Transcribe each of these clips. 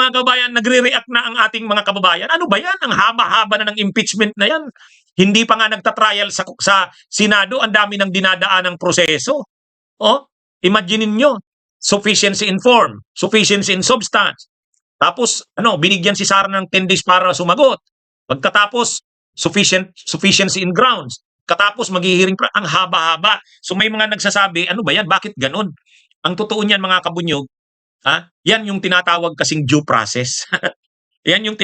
mga kababayan, nagre-react na ang ating mga kababayan. Ano ba yan? Ang haba-haba na ng impeachment na yan. Hindi pa nga nagtatrial sa Senado, ang dami ng dinadaan ng proseso. Oh, imagine niyo, sufficiency in form, sufficiency in substance. Tapos, binigyan si Sara ng 10 days para sumagot. Pagkatapos, sufficiency in grounds. Katapos, maghihiring pa, ang haba-haba. So may mga nagsasabi, ano ba yan? Bakit ganun? Ang totoo niyan, mga kabunyog, yan yung tinatawag kasing due process. Yan yung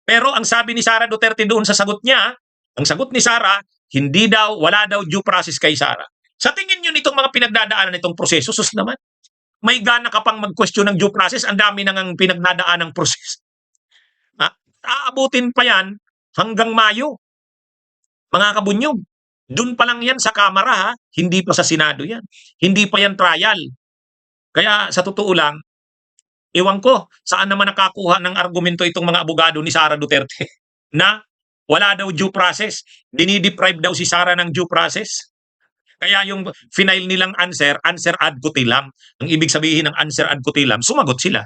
Pero ang sabi ni Sara Duterte doon sa sagot niya, ang sagot ni Sara, wala daw due process kay Sara. Sa tingin niyo nitong mga pinagdadaanan nitong proseso, sus naman, may gana ka pang mag-question ng due process, ang dami nang ang pinagdadaan ng proseso. Aabutin pa yan hanggang Mayo. Mga kabunyog, doon pa lang yan sa Kamara, hindi pa sa Senado yan. Hindi pa yan trial. Kaya sa totoo lang, ewan ko, saan naman nakakuha ng argumento itong mga abogado ni Sara Duterte na wala daw due process. Dinideprive daw si Sara ng due process. Kaya yung final nilang answer ad cutilam. Ang ibig sabihin ng answer ad cutilam, sumagot sila.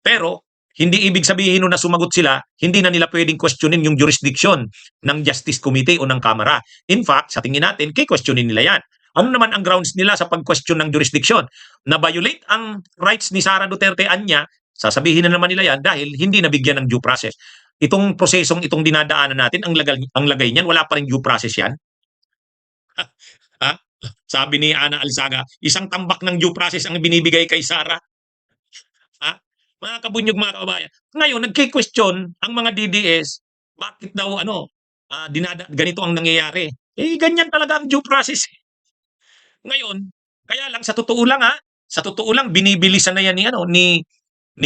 Pero hindi ibig sabihin na sumagot sila, hindi na nila pwedeng questionin yung jurisdiction ng Justice Committee o ng Kamara. In fact, sa tingin natin, questionin nila yan. Ano naman ang grounds nila sa pag-question ng jurisdiction? Na-violate ang rights ni Sara Duterte anya, sasabihin na naman nila yan dahil hindi nabigyan ng due process. Itong prosesong itong dinadaanan natin, ang lagay niyan, wala pa rin due process yan. Sabi ni Ana Alzaga, isang tambak ng due process ang binibigay kay Sara. Mga kabunyog, mga kababayan. Ngayon, nagki-question ang mga DDS, bakit daw ganito ang nangyayari? Ganyan talaga ang due process. Ngayon, kaya lang sa totoo lang binibilisan na yan ni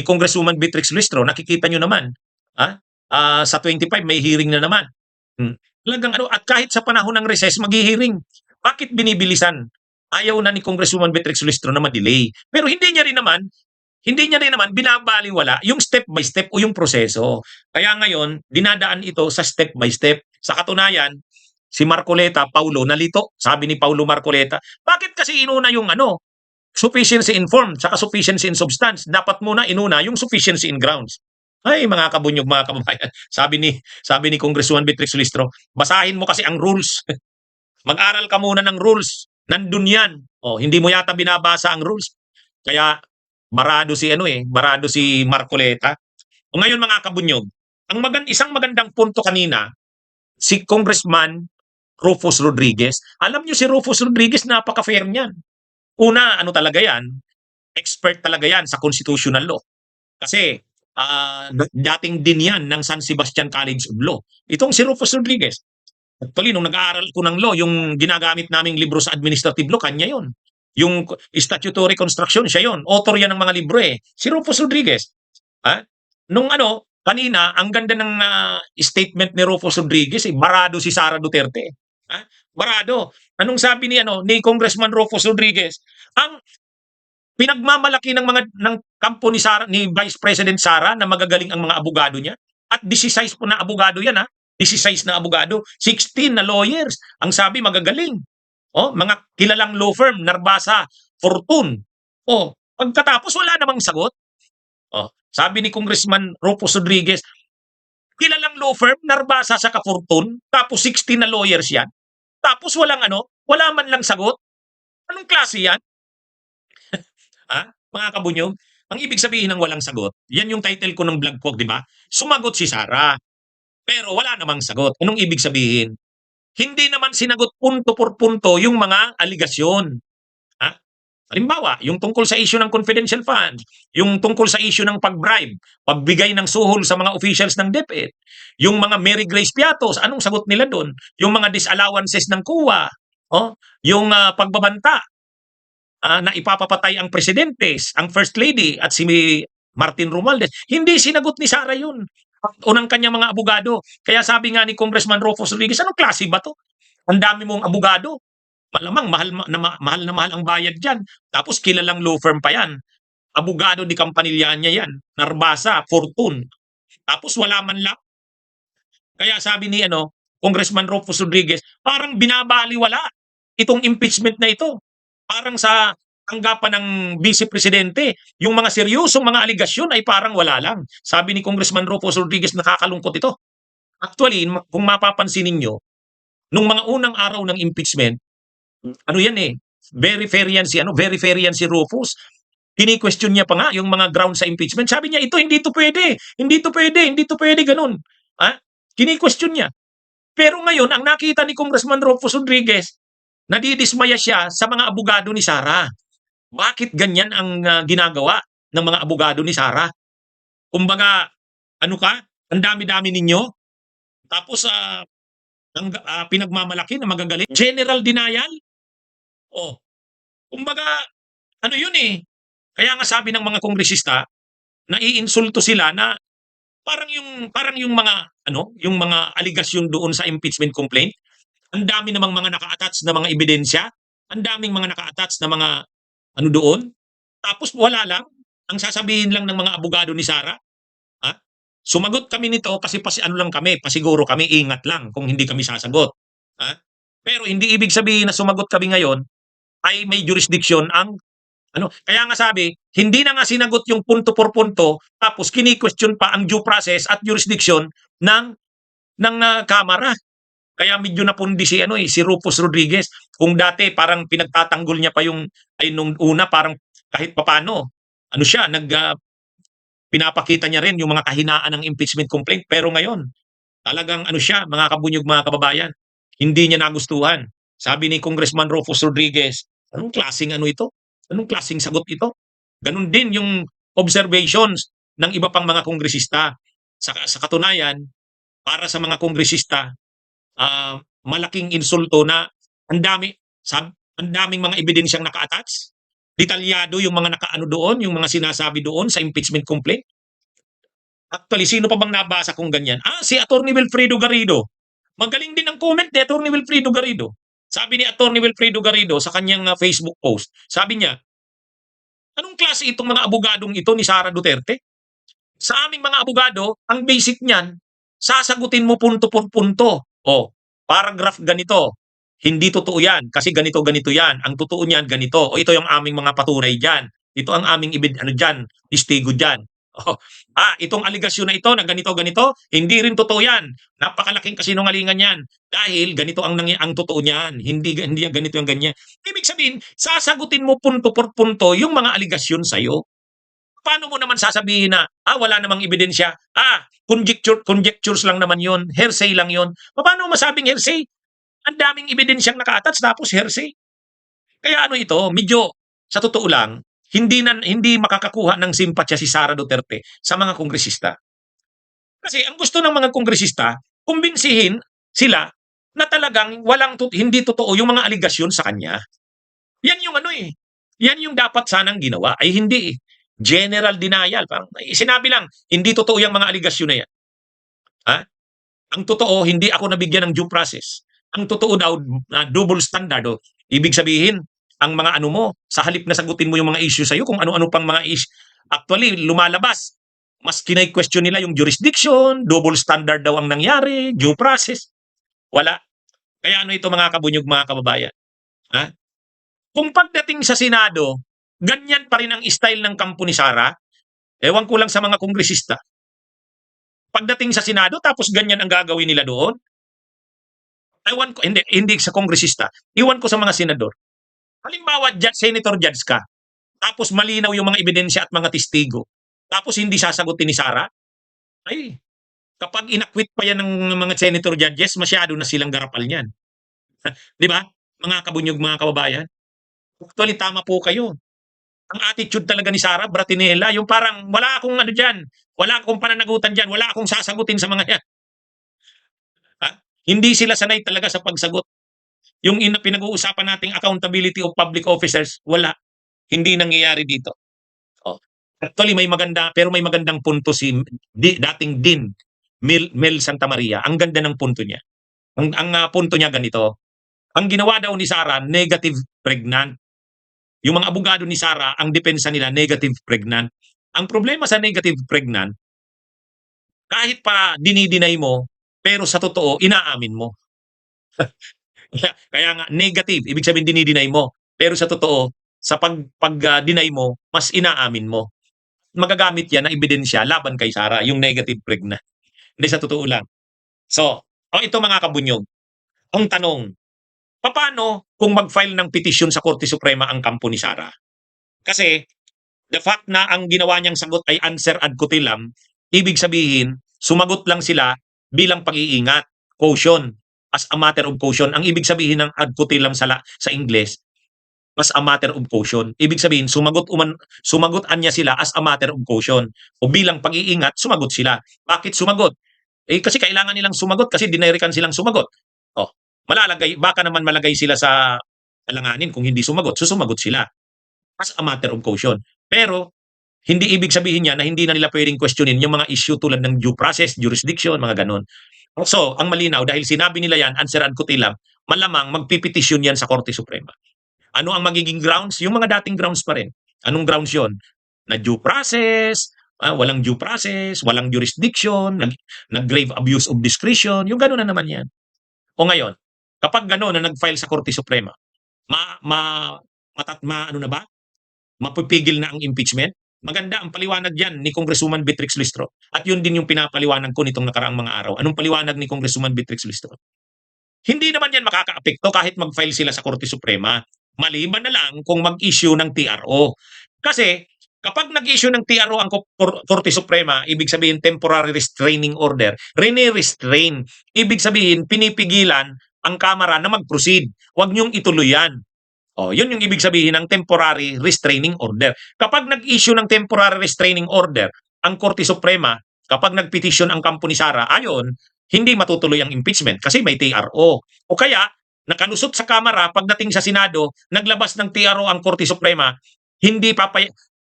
Congresswoman Beatrix Luistro. Nakikita nyo naman, sa 25 may hearing na naman. Talagang at kahit sa panahon ng recess maghihiring. Bakit binibilisan? Ayaw na ni Congresswoman Beatrix Luistro na ma-delay. Pero hindi niya rin naman binabaliwala yung step by step o yung proseso. Kaya ngayon, dinadaan ito sa step by step. Sa katunayan, si Marcoleta, Paulo, nalito. Sabi ni Paulo Marcoleta, bakit kasi inuna yung sufficiency in form, saka sufficiency in substance? Dapat muna inuna yung sufficiency in grounds. Ay, mga kabunyog, mga kababayan. Sabi ni Congresswoman Beatrix Luistro, basahin mo kasi ang rules. Mag-aral ka muna ng rules. Nandun yan. Hindi mo yata binabasa ang rules. Kaya marado si Marcoleta. Ngayon, mga kabunyog, isang magandang punto kanina, si Congressman Rufus Rodriguez. Alam niyo si Rufus Rodriguez, napaka-fair niyan. Una, talaga yan? Expert talaga yan sa constitutional law. Kasi dating din yan ng San Sebastian College of Law. Itong si Rufus Rodriguez. Actually, nung nag-aaral ko ng law, yung ginagamit naming libro sa administrative law, kanya yon. Yung statutory construction, siya yon. Author yan ng mga libro Si Rufus Rodriguez. Kanina, ang ganda ng statement ni Rufus Rodriguez, barado si Sara Duterte. Barado. Anong sabi ni Congressman Rufus Rodriguez? Ang pinagmamalaki ng kampo ni Vice President Sara na magagaling ang mga abogado niya. At 16 po na abogado yan 16 na abogado, 16 na lawyers. Ang sabi, magagaling. Mga kilalang law firm, Narbasa, Fortune. Pagkatapos, wala namang sagot. Sabi ni Congressman Rufus Rodriguez, kilalang law firm, Narbasa sa Fortune, tapos 16 na lawyers yan. Tapos wala man lang sagot. Anong klase yan? Mga kabunyog, ang ibig sabihin ng walang sagot, yan yung title ko ng vlog ko, di ba? Sumagot si Sara. Pero wala namang sagot. Anong ibig sabihin? Hindi naman sinagot punto por punto yung mga aligasyon. Halimbawa, yung tungkol sa issue ng confidential funds, yung tungkol sa issue ng pag-bribe, pagbigay ng suhol sa mga officials ng DepEd, yung mga Mary Grace Piatos, anong sagot nila doon? Yung mga disallowances ng CUA, yung pagbabanta na ipapapatay ang presidente, ang First Lady at si Martin Romualdez. Hindi sinagot ni Sara yun. Unang kanyang mga abogado. Kaya sabi nga ni Congressman Rufus Rodriguez, anong klase ba to? Ang dami mong abogado. Malamang mahal na mahal ang bayad dyan. Tapos kilalang law firm pa yan. Abogado ni Campanillana yan. Narbasa, Fortune. Tapos wala man lang. Kaya sabi ni Congressman Rufus Rodriguez, parang binabaliwala itong impeachment na ito. Parang sa tanggapan ng Vice Presidente. Yung mga seryosong mga aligasyon ay parang wala lang. Sabi ni Congressman Rufus Rodriguez, nakakalungkot ito. Actually, kung mapapansin ninyo, nung mga unang araw ng impeachment, ano yan eh, very fair yan si Rufus. Kini-question niya pa nga yung mga ground sa impeachment. Sabi niya, ito, hindi to pwede. Hindi to pwede. Hindi to pwede. Ganun. Ha? Kini-question niya. Pero ngayon, ang nakita ni Congressman Rufus Rodriguez, nadidismaya siya sa mga abogado ni Sara. Bakit ganyan ang ginagawa ng mga abogado ni Sara? Kumbaga, ano ka? Ang dami-dami ninyo. Tapos, pinagmamalaki na magagaling. General denial. Oh, kumbaga, ano yun eh. Kaya nga sabi ng mga kongresista, naiinsulto sila na parang yung mga yung mga aligasyon doon sa impeachment complaint, ang dami namang mga naka-attach na mga ebidensya, ang daming mga naka-attach na mga doon. Tapos wala lang, ang sasabihin lang ng mga abogado ni Sara, ha? Sumagot kami nito kasi lang kami, pasiguro kami, ingat lang kung hindi kami sasagot. Ha? Pero hindi ibig sabihin na sumagot kami ngayon ay may jurisdiction ang kaya nga sabi, hindi na nga sinagot yung punto por punto, tapos kini-question pa ang due process at jurisdiction ng Kamara. Kaya medyo napundi si Rufus Rodriguez. Kung dati parang pinagtatanggol niya pa nung una parang kahit papaano, pinapakita niya rin yung mga kahinaan ng impeachment complaint. Pero ngayon, talagang siya, mga kabunyog, mga kababayan, hindi niya nagustuhan. Sabi ni Congressman Rufus Rodriguez, anong klaseng ito? Anong klaseng sagot ito? Ganun din yung observations ng iba pang mga kongresista. Sa katunayan, para sa mga kongresista, malaking insulto na ang daming mga ebidensyang naka-attach. Detalyado yung mga nakaano doon, yung mga sinasabi doon sa impeachment complaint. Actually, sino pa bang nabasa kung ganyan? Si Attorney Wilfredo Garrido. Magaling din ang comment ni Attorney Wilfredo Garrido. Sabi ni Attorney Wilfredo Garrido sa kanyang Facebook post, sabi niya, anong klase itong mga abogadong ito ni Sara Duterte? Sa aming mga abogado, ang basic niyan, sasagutin mo punto por punto. Paragraph ganito. Hindi totoo yan kasi ganito-ganito yan. Ang totoo niyan ganito. Ito yung aming mga patunay diyan. Ito ang aming diyan, testigo diyan. Itong aligasyon na ito na ganito-ganito, hindi rin totoo yan. Napakalaking kasinungalingan yan. Dahil ganito ang totoo niyan. Hindi yan ganito yung ganyan. Ibig sabihin, sasagutin mo punto por punto yung mga aligasyon sa'yo. Paano mo naman sasabihin na, wala namang ebidensya, conjectures lang naman yun, hearsay lang yun. Paano mo masabing hearsay? Ang daming ebidensyang naka-attach tapos hearsay. Kaya ito, medyo, sa totoo lang, hindi makakakuha ng simpatya si Sara Duterte sa mga kongresista. Kasi ang gusto ng mga kongresista, kumbinsihin sila na talagang hindi totoo yung mga aligasyon sa kanya. Yan yung yan yung dapat sanang ginawa, ay hindi eh. General denial. Parang sinabi lang, hindi totoo yung mga aligasyon na yan. Ang totoo, hindi ako nabigyan ng due process. Ang totoo daw, double standard. Ibig sabihin, ang mga mo, sa halip na sagutin mo yung mga issue sa'yo, kung ano-ano pang mga issue, actually, lumalabas. Mas kinay-question nila yung jurisdiction, double standard daw ang nangyari, due process. Wala. Kaya ito mga kabunyog, mga kababayan. Kung pagdating sa Senado, ganyan pa rin ang style ng kampo ni Sara, ewan ko lang sa mga kongresista. Pagdating sa Senado, tapos ganyan ang gagawin nila doon, ewan ko, hindi sa kongresista, iwan ko sa mga senador. Halimbawa, senator judge ka, tapos malinaw yung mga ebidensya at mga testigo, tapos hindi sasagutin ni Sara, ay, kapag inakwit pa yan ng mga senator judges, masyado na silang garapal niyan. Di ba? Mga kabunyog, mga kababayan. Actually, tama po kayo. Ang attitude talaga ni Sara Bratinella, yung parang wala akong dyan, wala akong pananagutan dyan, wala akong sasagutin sa mga yan. Hindi sila sanay talaga sa pagsagot. Yung pinag-uusapan nating accountability of public officers, wala. Hindi nangyayari dito. Actually, may magandang punto si dating Dean Mel Santa Maria. Ang ganda ng punto niya. Ang punto niya ganito. Ang ginawa daw ni Sara, negative pregnant. Yung mga abogado ni Sara, ang depensa nila, negative pregnant. Ang problema sa negative pregnant, kahit pa dinidinay mo, pero sa totoo, inaamin mo. Kaya nga, negative, ibig sabihin dinidinay mo. Pero sa totoo, sa deny mo, mas inaamin mo. Magagamit yan na ebidensya laban kay Sara, yung negative pregna. Hindi, sa totoo lang. So, ito mga kabunyog, ang tanong, paano kung mag-file ng petisyon sa Korte Suprema ang kampo ni Sara? Kasi, the fact na ang ginawa niyang sagot ay answer ad cautelam, ibig sabihin, sumagot lang sila bilang pag-iingat, caution, as a matter of caution. Ang ibig sabihin ng ad cautelam sa Ingles, as a matter of caution. Ibig sabihin, sumagot niya sila as a matter of caution. O bilang pag-iingat, sumagot sila. Bakit sumagot? Kasi kailangan nilang sumagot kasi dinerikan silang sumagot. Baka naman malagay sila sa alanganin kung hindi sumagot. So sumagot sila as a matter of caution. Pero hindi ibig sabihin niya na hindi na nila pwedeng questionin yung mga issue tulad ng due process, jurisdiction, mga ganon. So, ang malinaw, dahil sinabi nila yan, answer ad cautelam, malamang magpipetisyon yan sa Korte Suprema. Ano ang magiging grounds? Yung mga dating grounds pa rin. Anong grounds yon? Na due process, walang due process, walang jurisdiction, nag-grave abuse of discretion, yung gano'n na naman yan. O ngayon, kapag gano'n na nag-file sa Korte Suprema, ano na ba? Mapipigil na ang impeachment? Maganda ang paliwanag diyan ni Congresswoman Beatrix Listro. At yun din yung pinapaliwanag ko nitong nakaraang mga araw. Anong paliwanag ni Congresswoman Beatrix Listro? Hindi naman yan makakaapekto kahit mag-file sila sa Korte Suprema. Maliban na lang kung mag-issue ng TRO. Kasi kapag nag-issue ng TRO ang Korte Suprema, ibig sabihin temporary restraining order, rene-restrain. Ibig sabihin pinipigilan ang Kamara na mag-proceed. Huwag niyong ituloy yan. Yun yung ibig sabihin ng temporary restraining order. Kapag nag-issue ng temporary restraining order ang Korte Suprema, kapag nag-petition ang kampo ni Sara, ayon, hindi matutuloy ang impeachment kasi may TRO. O kaya, nakalusot sa Kamara, pagdating sa Senado, naglabas ng TRO ang Korte Suprema, hindi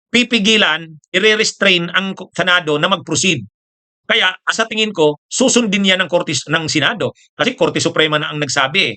pipigilan, i-restrain ang Senado na mag-proceed. Kaya, sa tingin ko, susundin yan ng Senado. Kasi Korte Suprema na ang nagsabi